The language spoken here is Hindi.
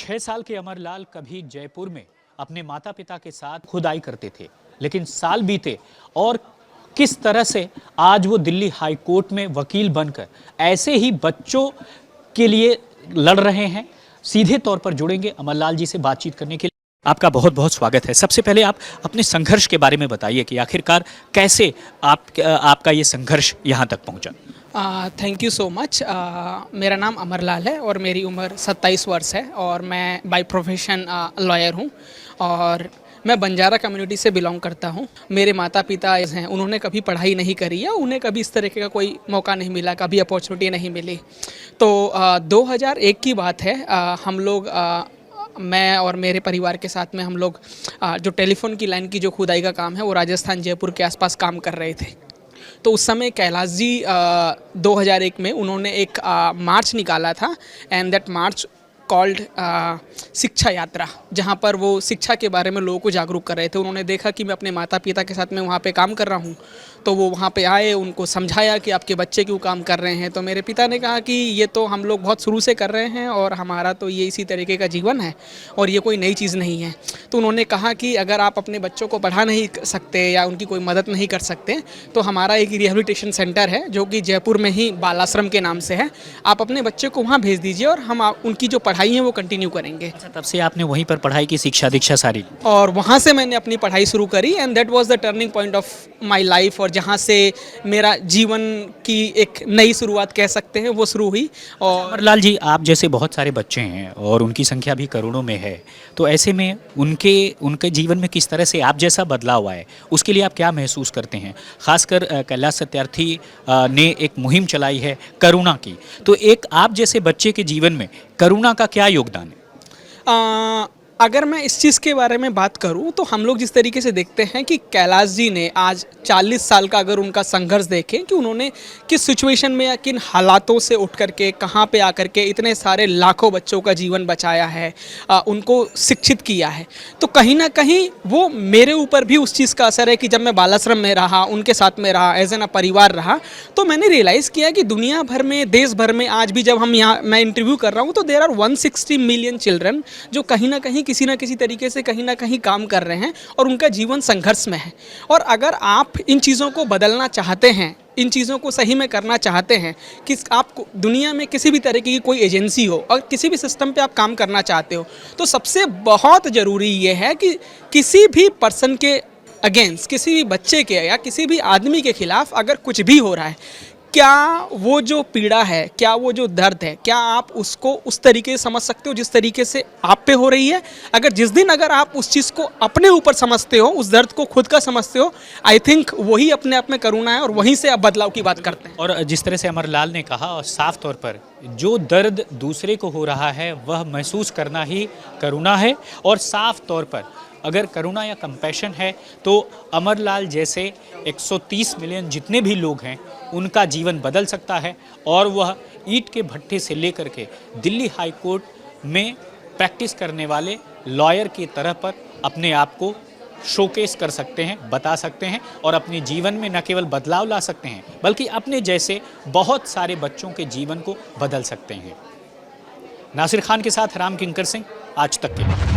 6 साल के अमरलाल कभी जयपुर में अपने माता पिता के साथ खुदाई करते थे, लेकिन साल बीते और किस तरह से आज वो दिल्ली हाई कोर्ट में वकील बनकर ऐसे ही बच्चों के लिए लड़ रहे हैं। सीधे तौर पर जुड़ेंगे अमरलाल जी से बातचीत करने के लिए। आपका बहुत बहुत स्वागत है। सबसे पहले आप अपने संघर्ष के बारे में बताइए कि आखिरकार कैसे आपका ये संघर्ष यहाँ तक पहुँचा। Thank you so much. मेरा नाम अमरलाल है और मेरी उम्र 27 वर्ष है और मैं बाय प्रोफेशन लॉयर हूँ और मैं बंजारा कम्युनिटी से बिलोंग करता हूँ। मेरे माता पिता हैं, उन्होंने कभी पढ़ाई नहीं करी है, उन्हें कभी इस तरीके का कोई मौका नहीं मिला, कभी अपॉर्चुनिटी नहीं मिली। तो 2001 की बात है, हम लोग मैं और मेरे परिवार के साथ में हम लोग जो टेलीफोन की लाइन की जो खुदाई का काम है वो राजस्थान जयपुर के आसपास काम कर रहे थे। तो उस समय कैलाश जी 2001 में उन्होंने एक मार्च निकाला था एंड दैट मार्च कॉल्ड शिक्षा यात्रा, जहाँ पर वो शिक्षा के बारे में लोगों को जागरूक कर रहे थे। उन्होंने देखा कि मैं अपने माता पिता के साथ में वहाँ पे काम कर रहा हूँ, तो वो वहाँ पे आए, उनको समझाया कि आपके बच्चे क्यों काम कर रहे हैं। तो मेरे पिता ने कहा कि ये तो हम लोग बहुत शुरू से कर रहे हैं और हमारा तो ये इसी तरीके का जीवन है और ये कोई नई चीज़ नहीं है। तो उन्होंने कहा कि अगर आप अपने बच्चों को पढ़ा नहीं सकते या उनकी कोई मदद नहीं कर सकते तो हमारा एक रिहेबिलिटेशन सेंटर है जो कि जयपुर में ही बालाश्रम के नाम से है, आप अपने बच्चे को वहाँ भेज दीजिए और हम उनकी जो पढ़ाई है वो कंटिन्यू करेंगे। तब से आपने वहीं पर पढ़ाई की, शिक्षा दीक्षा सारी, और वहाँ से मैंने अपनी पढ़ाई शुरू करी and that was the turning point of my life, और जहाँ से मेरा जीवन की एक नई शुरुआत कह सकते हैं वो शुरू हुई। और अमरलाल जी, आप जैसे बहुत सारे बच्चे हैं और उनकी संख्या भी करोड़ों में है, तो ऐसे में उनके जीवन में किस तरह से आप जैसा बदलाव आए, उसके लिए आप क्या महसूस करते हैं? खासकर कैलाश सत्यार्थी ने एक मुहिम चलाई है करुणा की, तो एक आप जैसे बच्चे के जीवन में करुणा का क्या योगदान है? अगर मैं इस चीज़ के बारे में बात करूं तो हम लोग जिस तरीके से देखते हैं कि कैलाश जी ने आज 40 साल का अगर उनका संघर्ष देखें कि उन्होंने किस सिचुएशन में या किन हालातों से उठ करके कहां पे आकर के इतने सारे लाखों बच्चों का जीवन बचाया है, उनको शिक्षित किया है, तो कहीं ना कहीं वो मेरे ऊपर भी उस चीज़ का असर है कि जब मैं बालाश्रम में रहा, उनके साथ में रहा, एज एन परिवार रहा, तो मैंने रियलाइज़ किया कि दुनिया भर में, देश भर में आज भी जब हम यहाँ मैं इंटरव्यू कर रहा हूँ तो देयर आर 160 मिलियन चिल्ड्रन जो कहीं ना किसी तरीके से कहीं ना कहीं काम कर रहे हैं और उनका जीवन संघर्ष में है। और अगर आप इन चीज़ों को बदलना चाहते हैं, इन चीज़ों को सही में करना चाहते हैं कि आप दुनिया में किसी भी तरीके की कोई एजेंसी हो और किसी भी सिस्टम पे आप काम करना चाहते हो, तो सबसे बहुत ज़रूरी ये है कि किसी भी पर्सन के अगेंस्ट, किसी भी बच्चे के या किसी भी आदमी के खिलाफ अगर कुछ भी हो रहा है, क्या वो जो पीड़ा है, क्या वो जो दर्द है, क्या आप उसको उस तरीके से समझ सकते हो जिस तरीके से आप पे हो रही है? अगर आप उस चीज़ को अपने ऊपर समझते हो, उस दर्द को खुद का समझते हो, आई थिंक वही अपने आप में करुणा है और वहीं से आप बदलाव की बात करते हैं। और जिस तरह से अमरलाल ने कहा, और साफ तौर पर जो दर्द दूसरे को हो रहा है वह महसूस करना ही करुणा है, और साफ तौर पर अगर करुणा या कंपैशन है तो अमरलाल जैसे 130 मिलियन जितने भी लोग हैं उनका जीवन बदल सकता है, और वह ईंट के भट्ठे से लेकर के दिल्ली हाई कोर्ट में प्रैक्टिस करने वाले लॉयर की तरह पर अपने आप को शोकेस कर सकते हैं, बता सकते हैं, और अपने जीवन में न केवल बदलाव ला सकते हैं बल्कि अपने जैसे बहुत सारे बच्चों के जीवन को बदल सकते हैं। नासिर खान के साथ राम किंकर सिंह, आज तक के लिए।